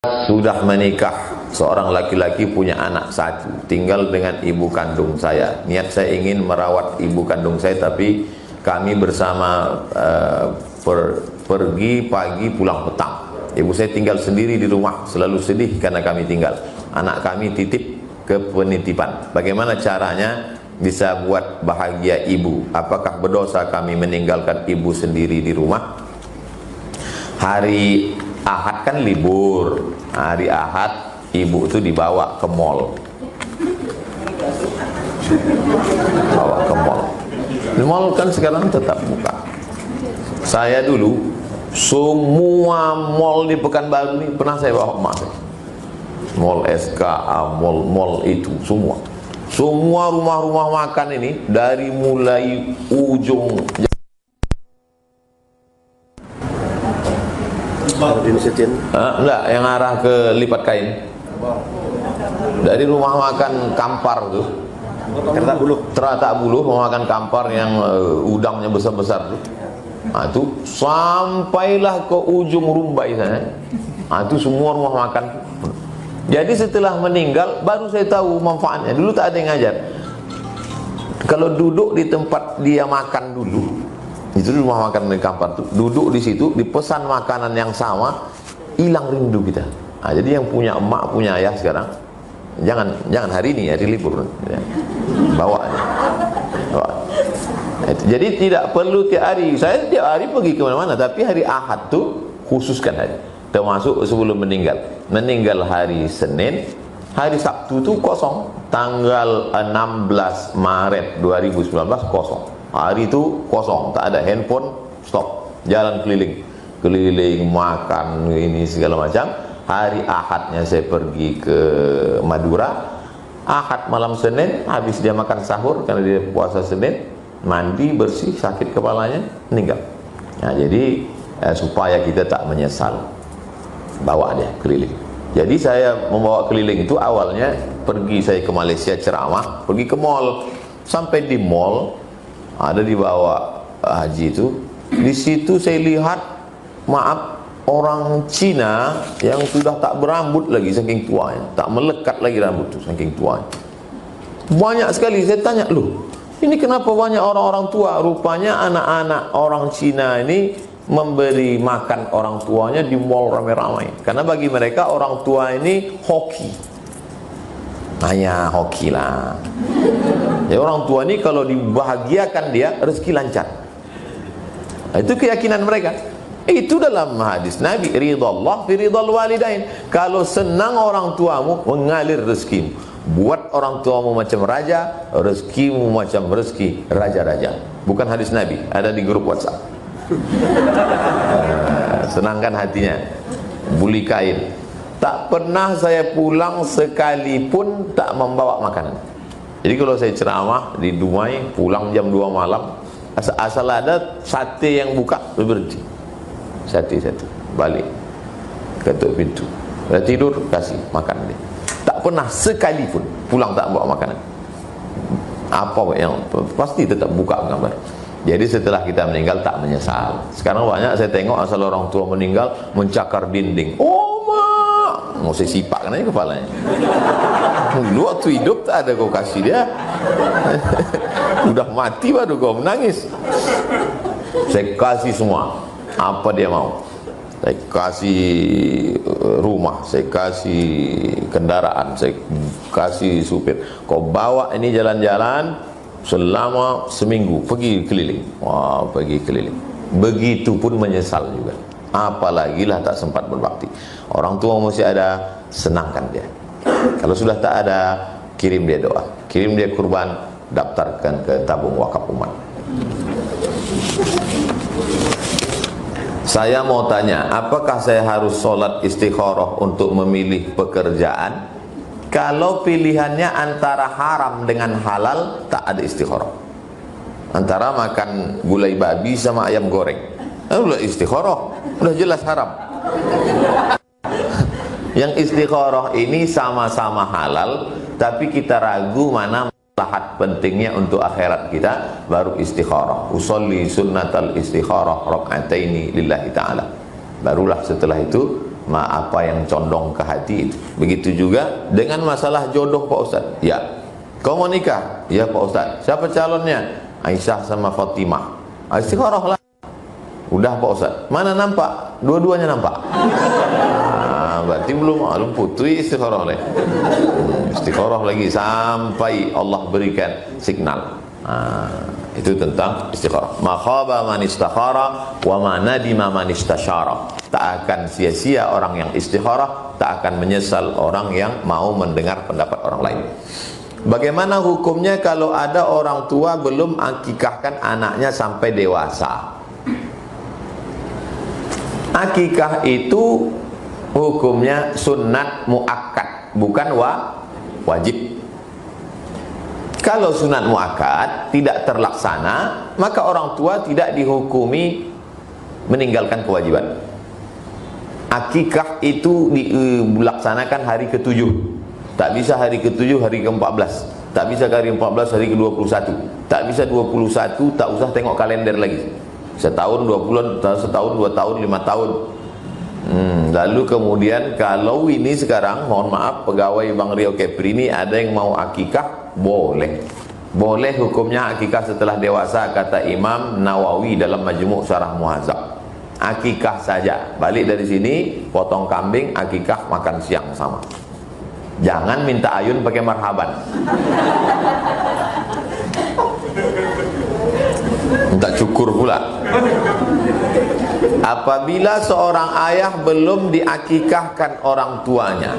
Sudah menikah, seorang laki-laki punya anak satu, tinggal dengan ibu kandung saya. Niat saya ingin merawat ibu kandung saya, tapi kami bersama pergi pagi pulang petang. Ibu saya tinggal sendiri di rumah, selalu sedih karena kami tinggal. Anak kami titip ke penitipan. Bagaimana caranya bisa buat bahagia ibu? Apakah berdosa kami meninggalkan ibu sendiri di rumah? Hari Ahad kan libur. Hari Ahad ibu itu dibawa ke mall. Bawa ke mall. Di mall kan sekarang tetap buka. Saya dulu semua mall di Pekanbaru ini pernah saya bawa emak. Mall SKA, mall itu semua. Semua rumah-rumah makan ini dari mulai ujung enggak, yang arah ke Lipat Kain. Dari rumah makan Kampar tuh, Teratak Buluh, rumah makan Kampar yang udangnya besar-besar tuh. Nah, itu sampailah ke ujung Rumbai sana. Nah, itu semua rumah makan. Jadi setelah meninggal baru saya tahu manfaatnya. Dulu tak ada yang ngajar. Kalau duduk di tempat dia makan dulu, itu di rumah makan di Kampar tuh, duduk di situ dipesan makanan yang sama, hilang rindu kita. Nah, jadi yang punya emak, punya ayah sekarang, jangan hari ini, hari libur, ya. Bawa. Jadi tidak perlu tiap hari. Saya tiap hari pergi ke mana-mana, tapi hari Ahad tuh khususkan hari, termasuk sebelum meninggal. Meninggal hari Senin, hari Sabtu tuh kosong. Tanggal 16 Maret 2019 kosong. Hari itu kosong, tak ada handphone, stop. Jalan keliling makan ini segala macam. Hari Ahadnya saya pergi ke Madura. Ahad malam Senin, habis dia makan sahur karena dia puasa Senin, mandi bersih, sakit kepalanya, meninggal. Nah, jadi supaya kita tak menyesal, bawa dia keliling. Jadi saya membawa keliling itu awalnya pergi saya ke Malaysia ceramah, pergi ke mall. Sampai di mall ada di bawah haji itu, di situ saya lihat, maaf, orang Cina yang sudah tak berambut lagi saking tuanya, tak melekat lagi rambut itu saking tuanya. Banyak sekali. Saya tanya, loh, ini kenapa banyak orang-orang tua? Rupanya anak-anak orang Cina ini memberi makan orang tuanya di mall ramai-ramai. Karena bagi mereka orang tua ini hoki. Hanya hoki lah. Ya, orang tua ini kalau dibahagiakan dia, rezeki lancar. Nah, itu keyakinan mereka. Itu dalam hadis Nabi, ridallah fi ridal walidain. Kalau senang orang tuamu, mengalir rezekimu. Buat orang tuamu macam raja, rezekimu macam rezeki raja-raja. Bukan hadis Nabi, ada di grup WhatsApp. Senangkan hatinya, buli kain. Tak pernah saya pulang sekalipun tak membawa makanan. Jadi kalau saya ceramah di Dumai, pulang jam 2 malam, asal ada sate yang buka, berhenti. Sate balik, ketuk pintu, udah tidur, kasih makan dia. Tak pernah sekalipun pulang tak bawa makanan. Apa yang pasti tetap buka gambar. Jadi setelah kita meninggal tak menyesal. Sekarang banyak saya tengok asal orang tua meninggal mencakar dinding. Oh mak, mau saya sipak aja kepalanya. Lu waktu hidup tak ada kau kasih dia. Udah mati baru kau menangis. Saya kasih semua apa dia mau. Saya kasih rumah, saya kasih kendaraan, saya kasih supir. Kau bawa ini jalan-jalan selama seminggu, pergi keliling. Wah, pergi keliling. Begitupun menyesal juga. Apalagi lah tak sempat berbakti. Orang tua masih ada, senangkan dia. Kalau sudah tak ada, kirim dia doa, kirim dia kurban, daftarkan ke tabung wakaf umat. Saya mau tanya, apakah saya harus sholat istikharah untuk memilih pekerjaan? Kalau pilihannya antara haram dengan halal, tak ada istikharah. Antara makan gulai babi sama ayam goreng, udah istikharah, udah jelas haram. Yang istikharah ini sama-sama halal, tapi kita ragu mana maslahat pentingnya untuk akhirat kita, baru istikharah. Usolli sunnatal istikharah raka'ataini lillahi ta'ala. Barulah setelah itu apa yang condong ke hati itu. Begitu juga dengan masalah jodoh Pak Ustaz. Ya, kau mau nikah? Ya Pak Ustaz. Siapa calonnya? Aisyah sama Fatimah. Istikharah lah. Udah Pak Ustaz. Mana nampak? Dua-duanya nampak. Berarti belum putri istikharah lagi. Istikharah lagi sampai Allah berikan signal. Itu tentang istikharah. Ma khaba man istakhara wa ma nadima man istasyara. Tak akan sia-sia orang yang istikharah, tak akan menyesal orang yang mau mendengar pendapat orang lain. Bagaimana hukumnya kalau ada orang tua belum akikahkan anaknya sampai dewasa? Akikah itu hukumnya sunat muakkad, bukan wajib. Kalau sunat muakkad tidak terlaksana, maka orang tua tidak dihukumi meninggalkan kewajiban. Akikah itu dilaksanakan hari ke-7. Tak bisa hari ke-7, hari ke-14. Tak bisa hari ke-14, hari ke-21. Tak bisa 21, tak usah tengok kalender lagi. Setahun, 2 bulan, setahun, 2 tahun, 5 tahun. Lalu kemudian kalau ini sekarang, mohon maaf, pegawai Bang Rio Kepri ini ada yang mau akikah, boleh. Boleh hukumnya akikah setelah dewasa, kata Imam Nawawi dalam Majmu' Syarah Muhadzab. Akikah saja. Balik dari sini, potong kambing, akikah makan siang sama. Jangan minta ayun pakai marhaban. Minta cukur pula. Apabila seorang ayah belum diakikahkan orang tuanya,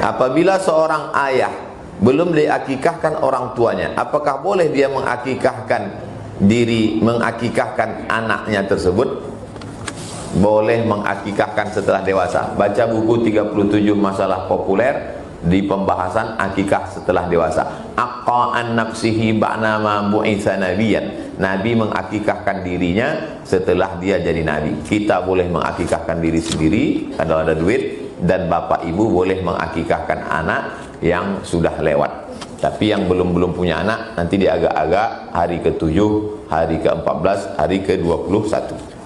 apabila seorang ayah belum diakikahkan orang tuanya, apakah boleh dia mengakikahkan anaknya tersebut? Boleh mengakikahkan setelah dewasa. Baca buku 37 masalah populer di pembahasan akikah setelah dewasa. Aqa'an nafsihi ba'nama bu'itsa nabiyan. Nabi mengakikahkan dirinya setelah dia jadi nabi. Kita boleh mengakikahkan diri sendiri kalau ada duit, dan bapak ibu boleh mengakikahkan anak yang sudah lewat. Tapi yang belum punya anak, nanti diagak-agak hari ke-7, hari ke-14, hari ke-21.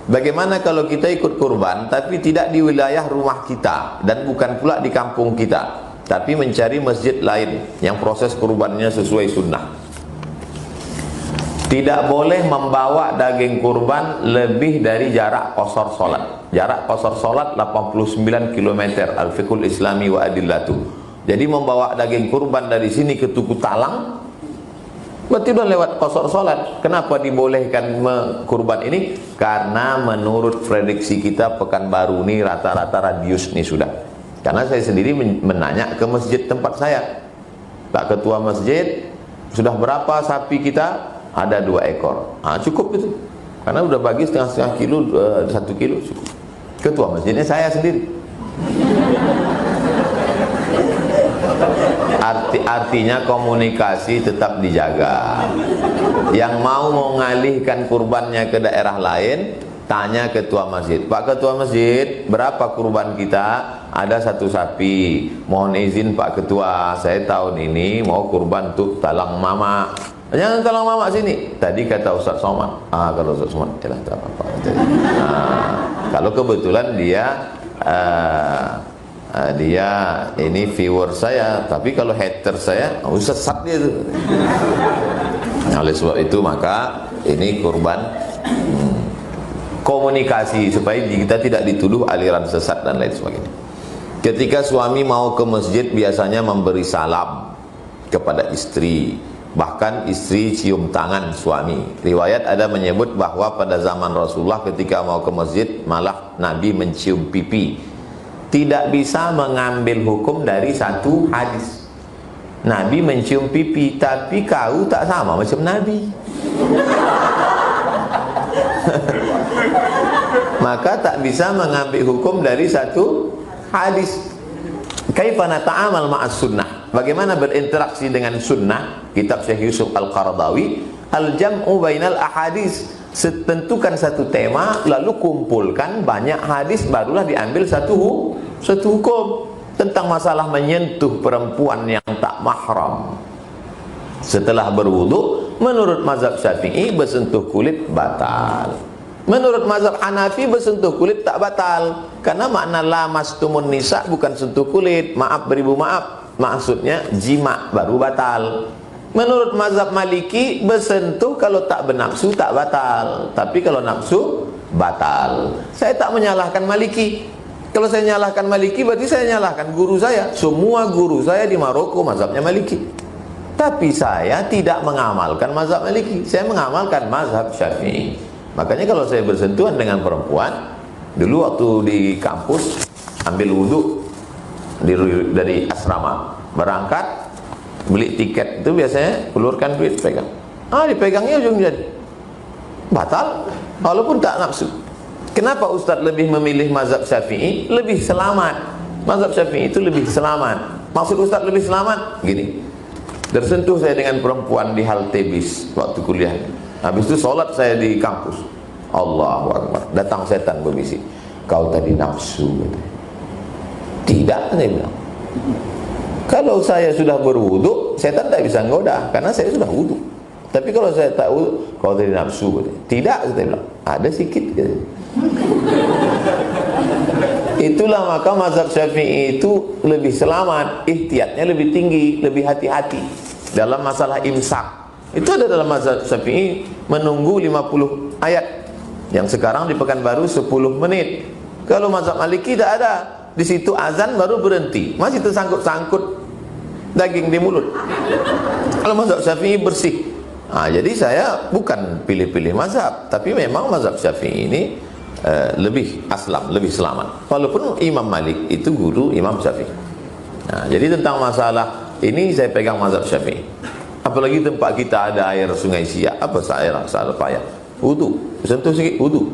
Bagaimana kalau kita ikut kurban tapi tidak di wilayah rumah kita dan bukan pula di kampung kita, tapi mencari masjid lain yang proses kurbannya sesuai sunnah? Tidak boleh membawa daging kurban lebih dari jarak qasar salat. Jarak qasar salat 89 km. Al-Fiqhul Islami wa Adillatu. Jadi membawa daging kurban dari sini ke Tugu Talang, berarti udah lewat qasar salat. Kenapa dibolehkan kurban ini? Karena menurut prediksi kita Pekanbaru ini rata-rata radius nih sudah. Karena saya sendiri menanya ke masjid tempat saya, Pak Ketua Masjid, sudah berapa sapi kita? Ada 2 ekor. Cukup itu. Karena udah bagi setengah kilo, 1 kilo cukup. Ketua masjidnya saya sendiri. Artinya komunikasi tetap dijaga. Yang mau mengalihkan kurbannya ke daerah lain, tanya ketua masjid. Pak Ketua Masjid, berapa kurban kita? Ada 1 sapi. Mohon izin Pak Ketua, saya tahun ini mau kurban untuk talang mama. Jangan talang mama sini. Tadi kata Ustaz Somad. Kalau Ustaz Somad, ya tak apa-apa. Kalau kebetulan dia ini viewer saya, tapi kalau hater saya, sesat dia tuh. Oleh sebab itu maka ini kurban komunikasi supaya kita tidak dituduh aliran sesat dan lain sebagainya. Ketika suami mau ke masjid biasanya memberi salam kepada istri, bahkan istri cium tangan suami. Riwayat ada menyebut bahwa pada zaman Rasulullah ketika mau ke masjid malah Nabi mencium pipi. Tidak bisa mengambil hukum dari satu hadis. Nabi mencium pipi, tapi kau tak sama macam Nabi. Maka tak bisa mengambil hukum dari satu hadis. Kaifa nata'amal ma'as sunnah? Bagaimana berinteraksi dengan sunnah? Kitab Syekh Yusuf Al-Qaradawi, Al-Jam'u bainal ahadis. Tentukan satu tema, lalu kumpulkan banyak hadis, barulah diambil satu hukum. Tentang masalah menyentuh perempuan yang tak mahram setelah berwudu, menurut mazhab Syafi'i bersentuh kulit batal. Menurut mazhab Hanafi bersentuh kulit tak batal, karena makna lamastumun nisa bukan sentuh kulit. Maaf beribu maaf, maksudnya jima baru batal. Menurut mazhab Maliki bersentuh kalau tak bernafsu tak batal, tapi kalau nafsu batal. Saya tak menyalahkan Maliki. Kalau saya nyalahkan Maliki berarti saya nyalahkan guru saya. Semua guru saya di Maroko mazhabnya Maliki. Tapi saya tidak mengamalkan mazhab Maliki, saya mengamalkan mazhab Syafi'i. Makanya kalau saya bersentuhan dengan perempuan, dulu waktu di kampus ambil wudhu dari asrama, berangkat beli tiket itu biasanya keluarkan duit, pegang. Dipegangnya ujung jadi batal walaupun tak nafsu. Kenapa Ustadz lebih memilih mazhab Syafi'i? Lebih selamat. Mazhab Syafi'i itu lebih selamat. Maksud Ustadz lebih selamat gini, tersentuh saya dengan perempuan di halte bis waktu kuliah. Habis itu sholat saya di kampus, Allahu Akbar, datang setan berbisik, kau tadi nafsu. Tidak, saya bilang. Kalau saya sudah berwudu, setan tak bisa ngoda, karena saya sudah wudu. Tapi kalau saya tak wudu, kau tadi nafsu. Tidak, saya bilang, ada sikit. Itulah maka mazhab Syafi'i itu lebih selamat, ihtiyatnya lebih tinggi, lebih hati-hati dalam masalah imsak. Itu ada dalam mazhab Syafi'i menunggu 50 ayat. Yang sekarang di Pekanbaru 10 menit. Kalau mazhab Maliki tidak ada. Di situ azan baru berhenti. Masih tersangkut-sangkut daging di mulut. Kalau mazhab Syafi'i bersih. Jadi saya bukan pilih-pilih mazhab, tapi memang mazhab Syafi'i ini lebih aslam, lebih selamat. Walaupun Imam Malik itu guru Imam Syafi'i. Jadi tentang masalah ini saya pegang mazhab Syafi'i. Apalagi tempat kita ada air sungai Siak, apa air salah payah, wudu, sentuh sikit wudu.